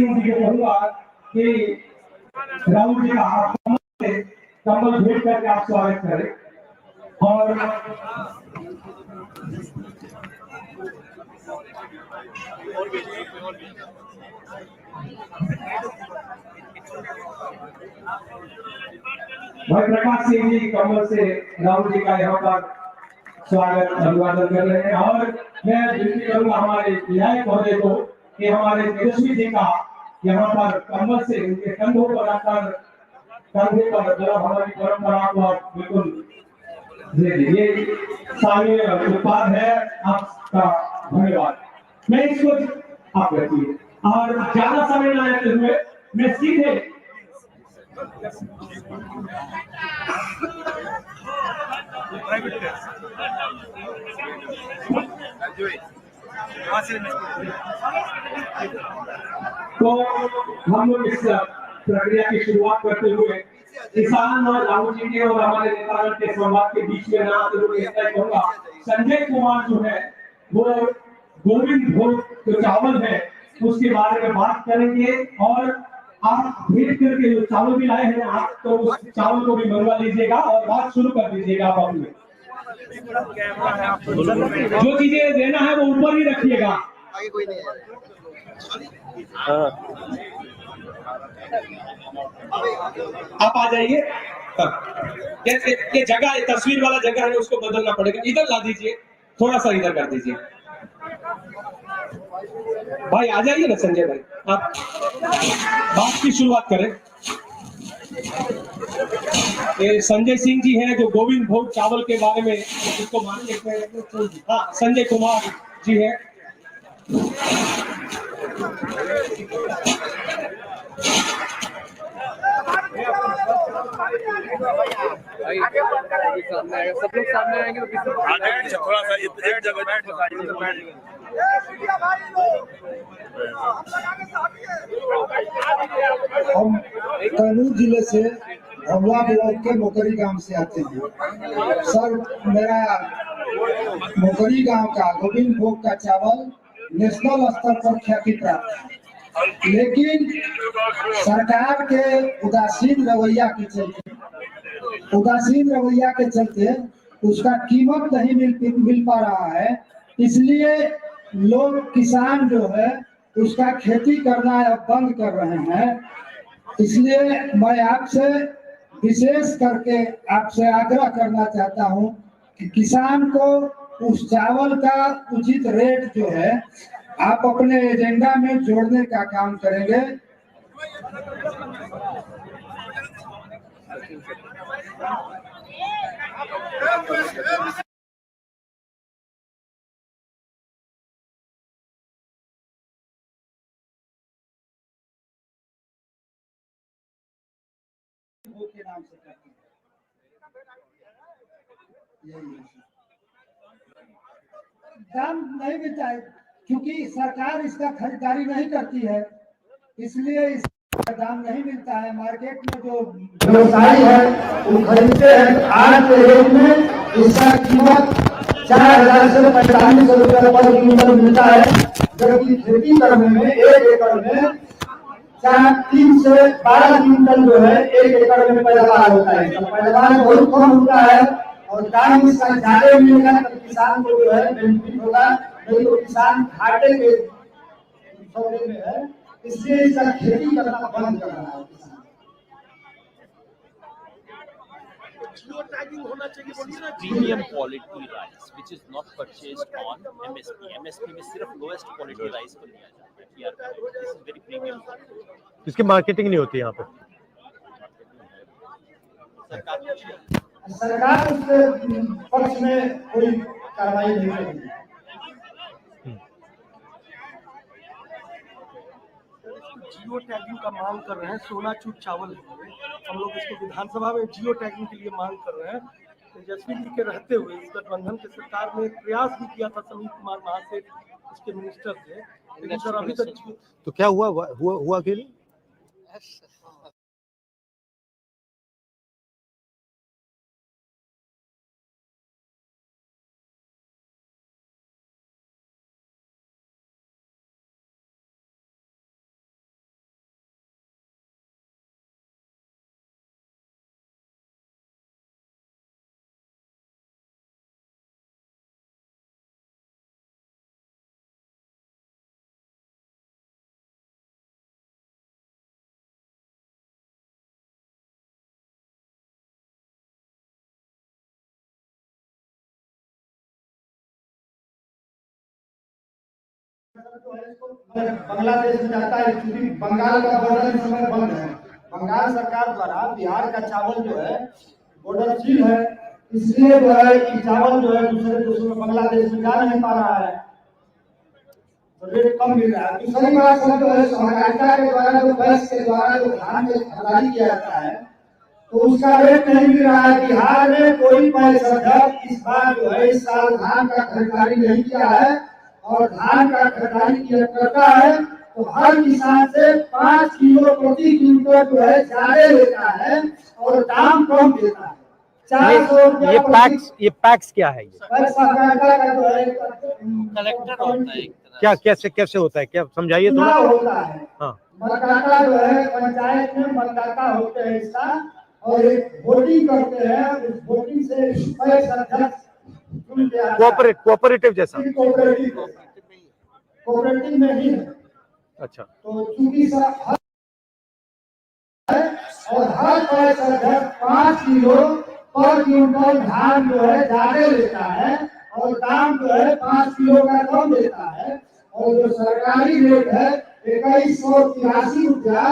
सिंह जी को कहूंगा कि राहुल जी का कमल भेंट करके आप स्वागत करें। और भाई प्रकाश सिंह जी कमल से राहुल जी का यहाँ पर स्वागत अभिवादन कर रहे हैं। और मैं विनती करूंगा हमारे न्याय महोदय को कि हमारे तेजस्वी जी का यहाँ पर कमल से उनके कंधों पर रखकर कंधे पर जरा हमारी परंपरा को आप बिल्कुल ये सामने उत्पाद है आपका। धन्यवाद। मैं इसको आप रखिए और ज्यादा समय न लेते हुए मैं सीधे तो हम लोग इस प्रक्रिया की शुरुआत करते हुए किसान और राहुल जी के और हमारे नेतागण के संवाद के बीच में ना आते हुए ऐसा कहूंगा संजय कुमार जो है वो गोविंद भोग जो चावल है उसके बारे में बात करेंगे। और आप भेज करके जो चावल भी लाए हैं आप तो उस चावल को भी मंगवा लीजिएगा और बात शुरू कर दीजिएगा। आप अपने जो चीजें देना है वो ऊपर ही रखिएगा। आगे कोई नहीं है। आप आ जाइए। ये जगह तस्वीर वाला जगह है उसको बदलना पड़ेगा। इधर ला दीजिए, थोड़ा सा इधर कर दीजिए। भाई आ जाइए ना संजय भाई, आप बात की शुरुआत करें। ये संजय सिंह जी हैं जो गोविंद भोग चावल के बारे में इसको मान लेते हैं। हाँ संजय कुमार जी हैं। सब लोग सामने आएंगे तो थोड़ा सा एक जगह हम कैमूर जिले से भवला ब्लॉक के मोकरी गांव से आते हैं। सर मेरा मोकरी गांव का गोविंद भोग का चावल नेशनल स्तर पर ख्याति प्राप्त है, लेकिन सरकार के उदासीन रवैया के चलते उसका कीमत नहीं मिल पा रहा है। इसलिए लोग किसान जो है उसका खेती करना अब बंद कर रहे हैं। इसलिए मैं आपसे विशेष करके आपसे आग्रह करना चाहता हूं कि किसान को उस चावल का उचित रेट जो है आप अपने एजेंडा में जोड़ने का काम करेंगे। के नाम से करते हैं। दाम नहीं मिलता है क्योंकि सरकार इसका खरीदारी नहीं करती है, इसलिए इसका दाम नहीं मिलता है। मार्केट में जो व्यवसायी है वो खरीदते हैं। आज के रेट में इसका कीमत 4000 से 4500 रुपये पर क्विंटल मिलता है, जबकि खेती करने में 1 एकड़ में 3 से 12 क्विंटल जो है 1 एकड़ में पैदावार होता है। तो पैदावार बहुत कम होता है और दाम इसका ज्यादा मिलेगा तो किसान को जो है बेनिफिट होगा, नहीं तो किसान घाटे के सौदे में है। इसलिए इसका खेती करना बंद कर रहा है। होना चाहिए premium quality rice which is not purchased on MSP में सिर्फ लोएस्ट क्वालिटी राइस को लिया जाता है। TRP this is very premium. इसकी मार्केटिंग नहीं होती यहाँ पे। सरकार उसके पक्ष में कोई कार्रवाई नहीं करेगी। जियो टैगिंग का मांग कर रहे हैं। सोना चूर चावल हम लोग इसको विधानसभा में जियो टैगिंग के लिए मांग कर रहे हैं। तेजस्वी जी के रहते हुए इस गठबंधन के सरकार ने प्रयास भी किया था, समीर कुमार महासेठ इसके मिनिस्टर थे, लेकिन सर अभी तक तो क्या हुआ कि नहीं? बांग्लादेश में जाता है, क्योंकि बंगाल का बॉर्डर इस समय बंद है। बंगाल सरकार द्वारा बिहार का चावल जो है बॉर्डर सील है, इसलिए जो है कि चावल जो है दूसरे देशों में बांग्लादेश में जा नहीं पा रहा है, तो रेट कम मिल रहा है। दूसरी बात सर जो है सहकारिता के द्वारा जो पैस के द्वारा जो धान में खरीदारी किया जाता है, तो उसका रेट नहीं मिल रहा है। बिहार में कोई पैसा इस बार जो है इस साल धान का खरीदारी नहीं किया है, और धान का खरीदारी किया करता है तो हर किसान से 5 किलो प्रति क्विंटल जो है ज्यादा लेता है और दाम कम देता है। 400 रुपया ये पैक्स क्या है? ये सहकारिता का जो है कलेक्टर होता है एक तरह क्या कैसे होता है, क्या समझाइए थोड़ा। चुनाव होता है, हाँ, मतदाता जो है पंचायत में मतदाता होते हैं इसका, और एक वोटिंग करते हैं, उस वोटिंग से अध्यक्ष चुन के आता है। कोऑपरेटिव जैसा। कोऑपरेटिव में ही है। अच्छा, तो चूंकि सर और हर पैसा 5 किलो पर क्विंटल धान जो है ज्यादा लेता है और दाम जो है 5 किलो का कम देता है, और जो सरकारी रेट है 2183 रुपया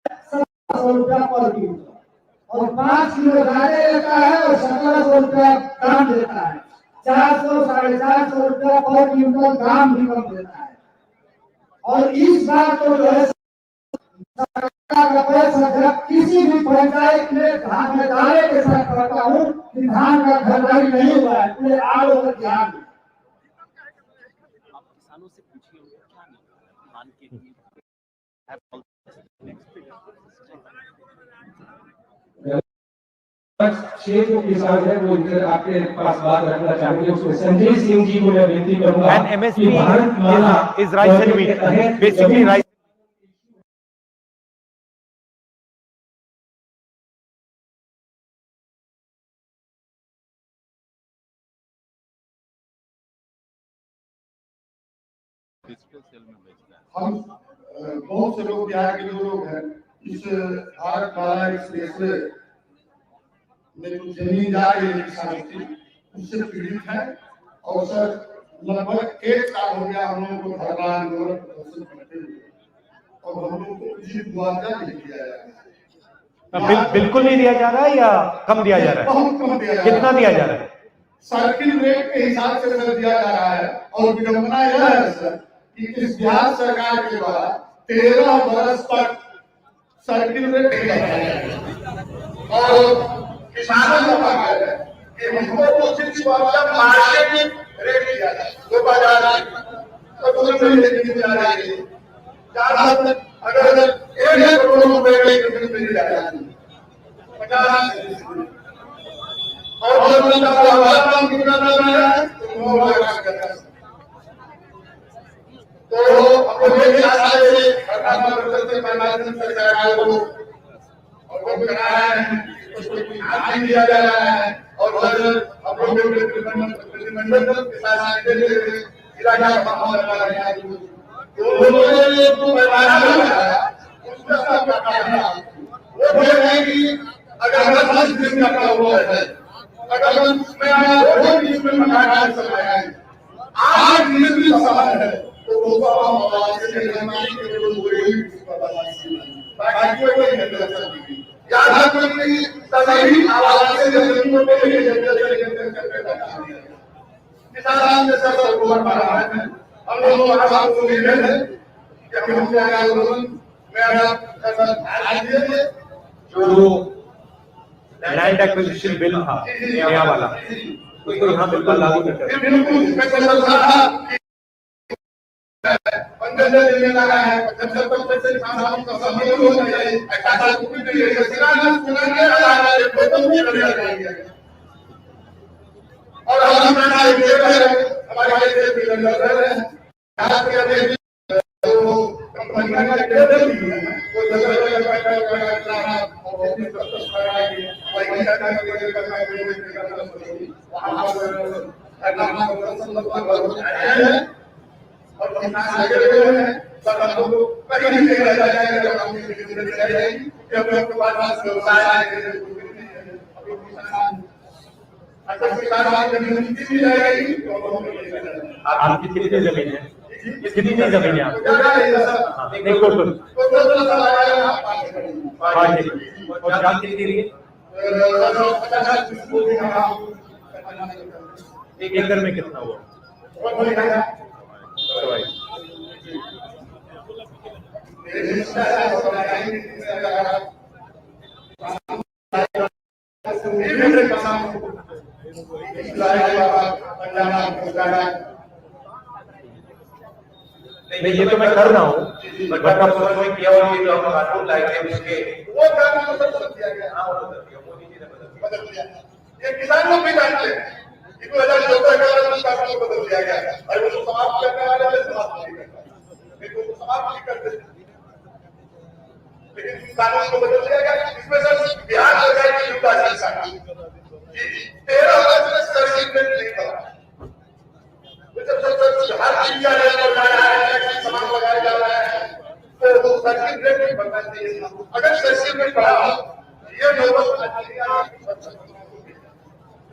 1700 रुपया पर क्विंटल, और 5 किलो ज्यादा लेता है और 1700 रुपया दाम देता है। 400 साढ़े 400 रुपया पर क्विंटल दाम भी कम देता है। और इस बात को जो है सरकार का पैसा किसी भी पंचायत में धान में दाले के साथ करता हूँ कि धान का खरीदारी नहीं हुआ है, पूरे आल ओवर ध्यान दें। आप किसानों से पूछिए उनको क्या मिल रहा है धान के लिए। छह जो किसान है वो इधर आपके पास बात रखना चाहेंगे। उसमें संजय सिंह जी को मैं विनती करूंगा And MSP कि भारत माला is rice and wheat. Basically rice. हम बहुत से लोग बिहार के लोग हैं, इस भारत माला एक्सप्रेस में जो जमीन जा रही है किसानों की, उससे पीड़ित है। और सर लगभग 1 साल हो गया हम लोगों को धरना आंदोलन प्रदर्शन करते हुए, और हम लोगों को उचित मुआवजा नहीं दिया जा रहा है। बिल्कुल नहीं दिया जा रहा है या कम दिया जा रहा है? बहुत कम दिया जा रहा है। कितना दिया जा रहा है? सर्किल रेट के हिसाब से सर दिया जा रहा है। और विडंबना यह है सर कि इस बिहार सरकार के द्वारा 13 वर्ष तक सर्किल रेट दिया जा रहा है, और किसानों का मांग है कि हमको उचित मार्केट रेट दिया जाए। तो बाजार तो दिया जाए, अगर 1 करोड़ रुपए की जमीन मिल जाए 50 और कितना है तो अपने सरकार को अवगत कराया है, उसको ध्यान दिया जा रहा है। और हम लोग प्रतिनिधिमंडल के साथ इलाका माहौल बना रहा है। तो लोगों को पैमाना लगाया, उसका सब कहना वो है कि अगर 10 दिन का हुआ है, अगर उसमें 2 दिन में मकान समाया है, 8 दिन भी समान है, तो वो आवाज से निर्माण के लिए कोई बाकी कोई नहीं कर सकती। याद रखो कि सभी आवाज से जमीनों पे किसान ने सब को मार रहा है। हम लोगों का काम तो ये है कि हम क्या आंदोलन में आज ये जो लैंड एक्विजिशन बिल था नया वाला, उसको यहाँ बिल्कुल लागू नहीं कर रहे। बिल्कुल स्पेशल था 15 दिन लगा है, 75% से किसानों का सम्मेलन होना चाहिए। ऐसा कुछ नहीं है, किसान सुनाने वाला है, तो भी कर दिया। और हम अपना एक हमारे देश में लड़ रहे हैं, यहाँ पे अभी तो कंपनियां का टेंडर भी है, वो जगह-जगह का और अपनी सत्ता कराएंगे, वही करना वहाँ पर और किसान लगे हुए हैं। सब हम लोग कहीं नहीं रह जाएंगे, जब हम जाएंगे कि अपने पास व्यवसाय है, किसान अगर किसान की जमीन कितनी जाएगी तो हम नहीं जाएंगे। आपकी कितनी जमीन है? कितनी जमीन है आपकी? हाँ, नहीं टोटल तो टोटल लगाया आप 5 एकड़। और जान कितनी रही है? 1 एकड़ में कितना हुआ? नहीं ये तो मैं कर रहा हूँ, बट अब समझ किया और ये जो हम कानून लाए थे उसके वो कानून तो बदल दिया गया। हाँ, वो बदल दिया, मोदी जी ने बदल दिया। ये किसान लोग भी जानते हैं कि 2014 का कानून बदल दिया गया और वो समाप्त करने वाले थे, समाप्त नहीं करते, लेकिन वो समाप्त नहीं करते, लेकिन कानून को बदल दिया गया। इसमें सर बिहार सरकार की युक्ति 13 अगस्त में सर्टिफिकेट नहीं था, जब हर चीज का रेट बढ़ रहा है, सामान लगाया जा रहा है, तो सर्टिफिकेट नहीं बनना चाहिए। अगर सर्टिफिकेट बढ़ा ये नौबत,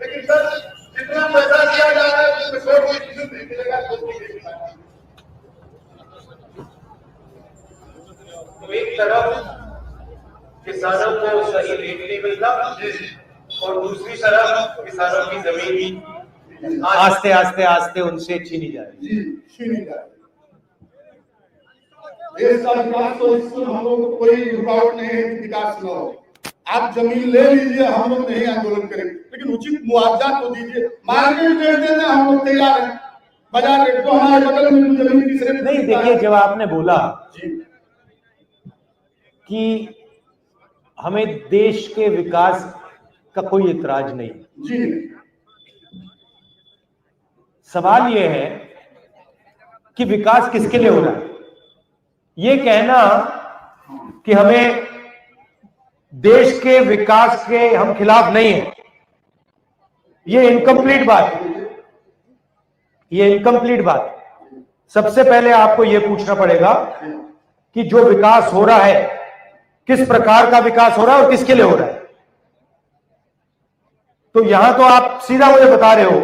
लेकिन सर जितना पैसा दिया जा रहा है उसमें कोई चीज नहीं मिलेगा। तो एक तरफ किसानों को सही रेट नहीं मिलता और दूसरी तरफ किसानों की जमीन आस्ते आस्ते आस्ते उनसे छीनी जा रही है। देश का विकास तो इसमें हम लोग को कोई रुकावट नहीं है कि विकास न हो। आप जमीन ले लीजिए, हम लोग नहीं आंदोलन करेंगे, लेकिन उचित मुआवजा तो दीजिए। मार्केट रेट देने हम लोग तैयार हैं, बाजार रेट तो हमारे बगल में जमीन किस रेट नहीं देखिए, जब आपने बोला कि हमें देश के विकास का कोई इतराज नहीं, जी सवाल यह है कि विकास किसके लिए हो रहा है। ये कहना कि हमें देश के विकास के हम खिलाफ नहीं है, ये इनकम्प्लीट बात है, ये इनकम्प्लीट बात। सबसे पहले आपको यह पूछना पड़ेगा कि जो विकास हो रहा है किस प्रकार का विकास हो रहा है और किसके लिए हो रहा है। तो यहां तो आप सीधा मुझे बता रहे हो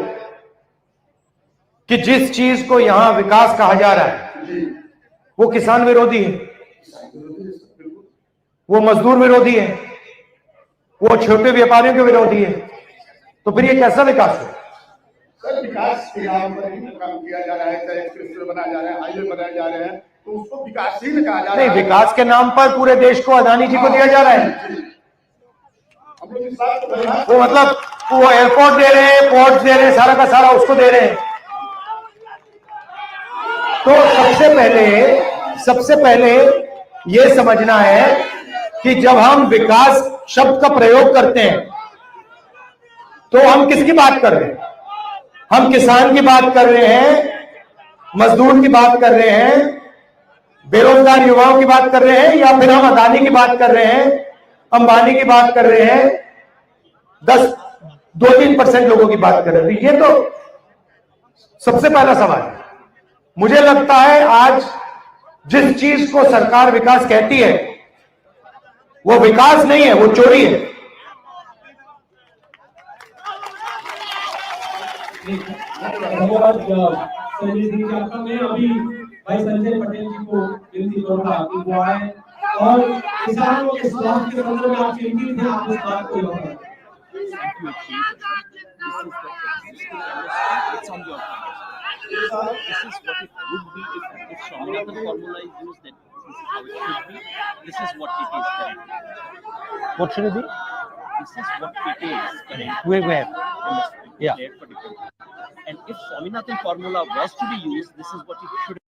कि जिस चीज को यहां विकास कहा जा रहा है वो किसान विरोधी है, वो मजदूर विरोधी है, वो छोटे व्यापारियों के विरोधी है। तो फिर ये कैसा विकास है? सर विकास के नाम पर ही काम किया जा रहा है, चाहे एक्सप्रेस बनाया जा रहा है, हाईवे बनाए जा रहे हैं, तो उसको विकास ही कहा जा रहा है। नहीं, विकास के नाम पर पूरे देश को अदानी जी को दिया जा रहा है। हम लोग इस बात को वो मतलब वो एयरपोर्ट दे रहे हैं, पोर्ट दे रहे हैं, सारा का सारा उसको दे रहे हैं। तो सबसे पहले ये समझना है कि जब हम विकास शब्द का प्रयोग करते हैं तो हम किसकी बात कर रहे हैं? हम किसान की बात कर रहे हैं, मजदूर की बात कर रहे हैं, बेरोजगार युवाओं की बात कर रहे हैं, या फिर हम अदानी की बात कर रहे हैं, अंबानी की बात कर रहे हैं, 2-3% लोगों की बात कर रहे हैं? ये तो सबसे पहला सवाल है। मुझे लगता है आज जिस चीज को सरकार विकास कहती है वो विकास नहीं है, वो चोरी है। धन्यवाद संजय जी का। मैं अभी भाई संजय पटेल जी को विनती करूंगा कि वो आए और किसानों के स्वास्थ्य के संदर्भ में आपकी उम्मीद है आप इस बात को बताएं। It's on your hands. This is what it would be if Swaminathan formula is used. Then this is how it should be. This is what it is currently. What should it be? This is what it is currently. Where? Yeah. Declared for different. And if Swaminathan formula was to be used, this is what it should.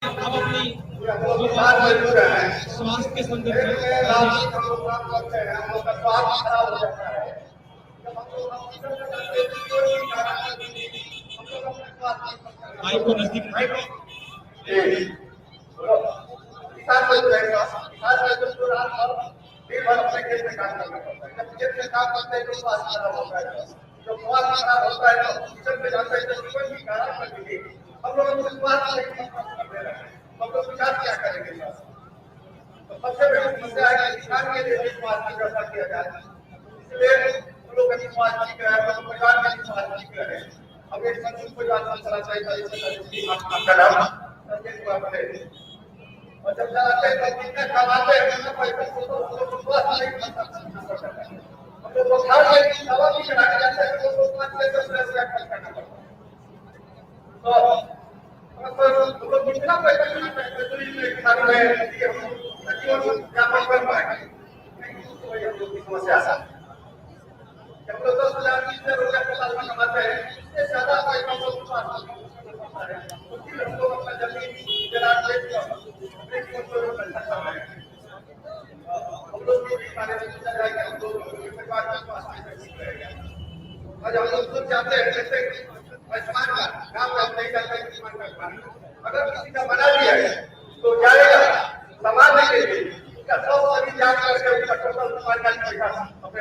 अब अपनी स्वास्थ्य के संदर्भ में mic को नजदीक किसान को जो है किसान का जो दौरान और दिन भर अपने खेत में काम करना पड़ता है। जब खेत में काम करते हैं तो स्वास्थ्य खराब होता है, जो स्वास्थ्य खराब होता है तो किचन में जाते हैं तो जीवन की खराब कर देंगे। हम लोग अपने स्वास्थ्य नहीं कर रहे हैं, हम लोग विचार क्या करेंगे? तो सबसे बड़ी समस्या है कि किसान के लिए स्वास्थ्य की व्यवस्था किया जाए, इसलिए हम लोग कभी स्वास्थ्य नहीं कर रहे हैं, परिवार में स्वास्थ्य नहीं कर रहे हैं। अब एक संयुक्त परिवार चला चाहिए आपका नाम और जब जाते हैं तो कितने कमाते हैं कितना पैसा तो स्वास्थ्य नहीं करता। हम लोग बुखार में दवा भी चढ़ा के जाते हैं तो स्वास्थ्य से खर्च करना पड़ता है। तो लोग कितना पैसा किसान में जीवन यापन कर पाएंगे, समस्या है। जब लोग 10,000 20,000 रुपया साल में कमाते हैं, इससे ज्यादा पैसा हम लोग अपना जमीन हम लोग आज हम लोग चाहते हैं जैसे गाँव में नहीं जाता है, अगर किसी का बना दिया है तो जाएगा समाज के लिए उसका 100 जांच करके उसका टोटल अपने